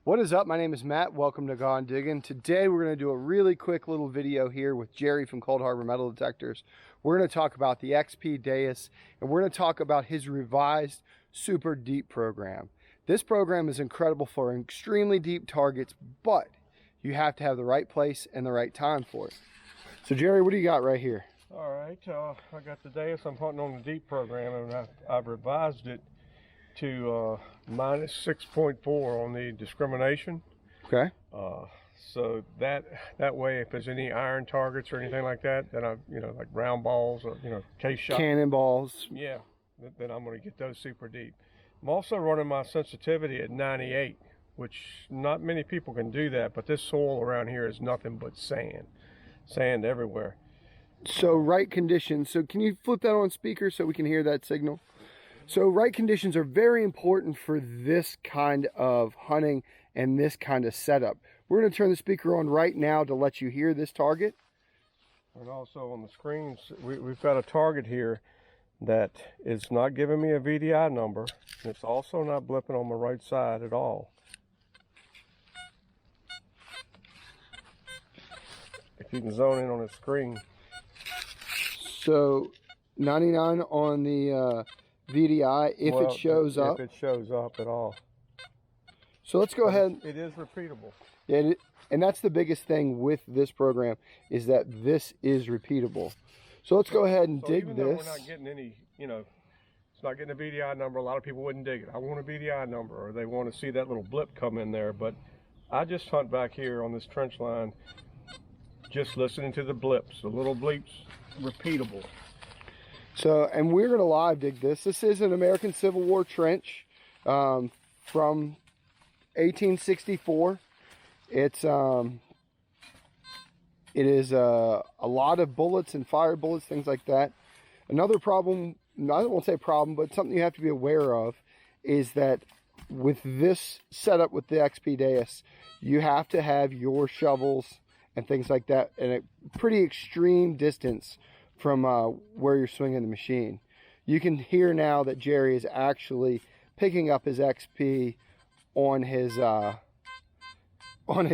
What is up? My name is Matt. Welcome to Diggin. Today we're going to do a really quick little video here with Jerry from Cold Harbor Metal Detectors. We're going to talk about the XP DEUS, and we're going to talk about his revised super deep program. This program is incredible for extremely deep targets, but you have to have the right place and the right time for it. So Jerry, what do you got right here? All right, I got the DEUS. I'm hunting on the deep program, and I've revised it to minus 6.4 on the discrimination. Okay. So that way, if there's any iron targets or anything like that, then like round balls or case shot, cannonballs. Yeah, then I'm going to get those super deep. I'm also running my sensitivity at 98, which not many people can do that. But this soil around here is nothing but sand everywhere. So right conditions. So can you flip that on speaker so we can hear that signal? So right conditions are very important for this kind of hunting and this kind of setup. We're going to turn the speaker on right now to let you hear this target. And also on the screens, we've got a target here that is not giving me a VDI number. And it's also not blipping on my right side at all. If you can zone in on the screen. So 99 on the VDI if it shows up. If it shows up at all. So let's go ahead. It is repeatable. Yeah, and that's the biggest thing with this program is that this is repeatable. So let's go ahead and dig even this. Though we're not getting any, it's not getting a VDI number. A lot of people wouldn't dig it. I want a VDI number, or they want to see that little blip come in there. But I just hunt back here on this trench line, just listening to the blips, the little bleeps, repeatable. So, and we're going to live dig this. This is an American Civil War trench from 1864. It is a lot of bullets and fire bullets, things like that. Another problem, I won't say problem, but something you have to be aware of is that with this setup with the XP DEUS, you have to have your shovels and things like that at a pretty extreme distance from where you're swinging the machine. You can hear now that Jerry is actually picking up his XP on his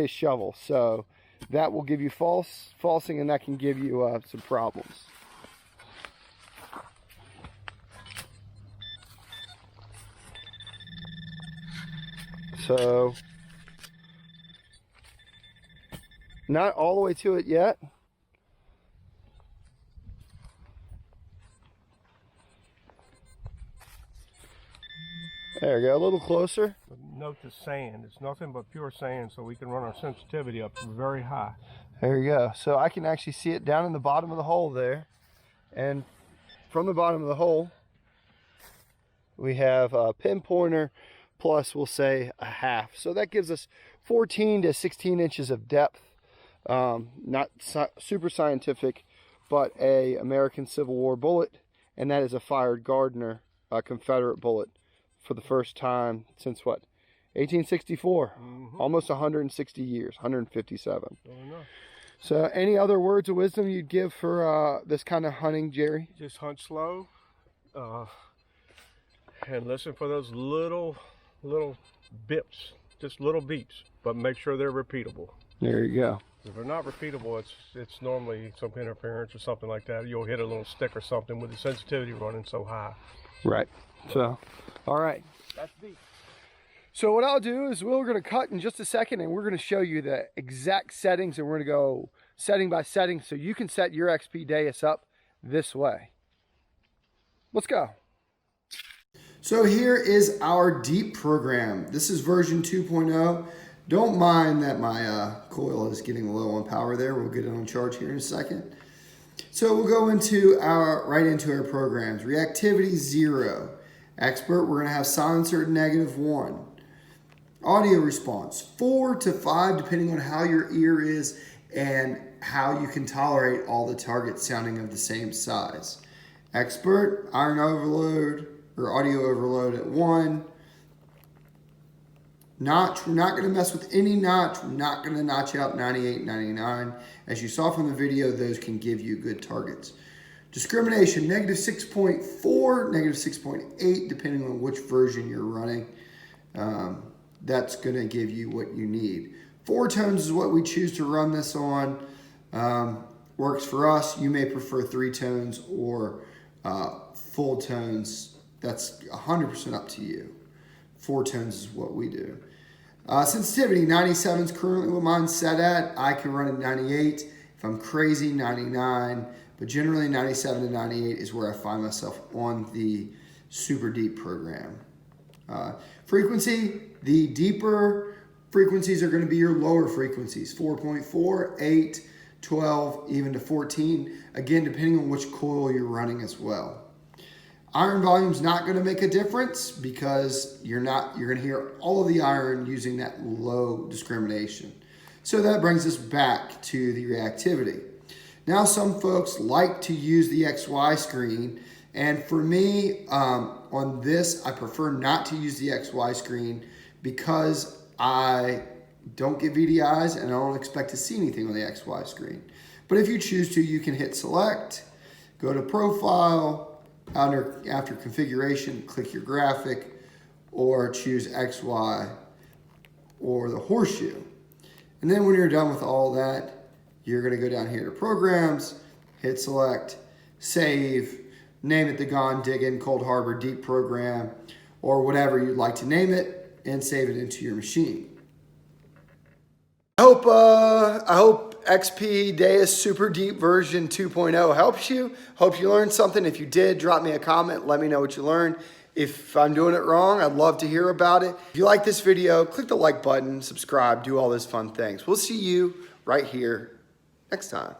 shovel. So that will give you falsing, and that can give you some problems. So not all the way to it yet. There we go, a little closer. Note the sand. It's nothing but pure sand, so we can run our sensitivity up very high. There you go. So I can actually see it down in the bottom of the hole there. And from the bottom of the hole, we have a pinpointer plus, we'll say, a half. So that gives us 14 to 16 inches of depth. Not super scientific, but a American Civil War bullet. And that is a fired Gardner Confederate bullet. For the first time since what? 1864. Almost 160 years, 157. So any other words of wisdom you'd give for this kind of hunting, Jerry? Just hunt slow and listen for those little bips, just little beeps, but make sure they're repeatable. There you go. If they're not repeatable, it's normally some interference or something like that. You'll hit a little stick or something with the sensitivity running so high. Right. So, all right. That's deep. So what I'll do is we're going to cut in just a second, and we're going to show you the exact settings, and we're going to go setting by setting so you can set your XP DEUS up this way. Let's go. So here is our deep program. This is version 2.0. Don't mind that my coil is getting low on power there. We'll get it on charge here in a second. So we'll go right into our programs. Reactivity 0. Expert, we're going to have silencer -1. Audio response 4 to 5, depending on how your ear is and how you can tolerate all the targets sounding of the same size. Expert, iron overload or audio overload at 1. Notch, we're not going to mess with any notch. We're not going to notch out 98, 99. As you saw from the video, those can give you good targets. Discrimination, -6.4, -6.8, depending on which version you're running. that's going to give you what you need. 4 tones is what we choose to run this on. Works for us. You may prefer 3 tones or full tones. That's 100% up to you. 4 tones is what we do. Sensitivity, 97 is currently what mine's set at. I can run at 98. If I'm crazy, 99. But generally 97 to 98 is where I find myself on the super deep program. Frequency, the deeper frequencies are going to be your lower frequencies. 4.4, 8, 12, even to 14. Again, depending on which coil you're running as well. Iron volume is not going to make a difference because you're going to hear all of the iron using that low discrimination. So that brings us back to the reactivity. Now some folks like to use the XY screen, and for me on this I prefer not to use the XY screen because I don't get VDIs and I don't expect to see anything on the XY screen. But if you choose to, you can hit select, go to profile, after configuration, click your graphic, or choose XY or the horseshoe. And then when you're done with all that, you're going to go down here to programs, hit select, save, name it the Diggin Cold Harbor Deep Program, or whatever you'd like to name it, and save it into your machine. I hope XP DEUS Super Deep version 2.0 helps you. Hope you learned something. If you did, drop me a comment. Let me know what you learned. If I'm doing it wrong, I'd love to hear about it. If you like this video, click the like button, subscribe, do all those fun things. We'll see you right here next time.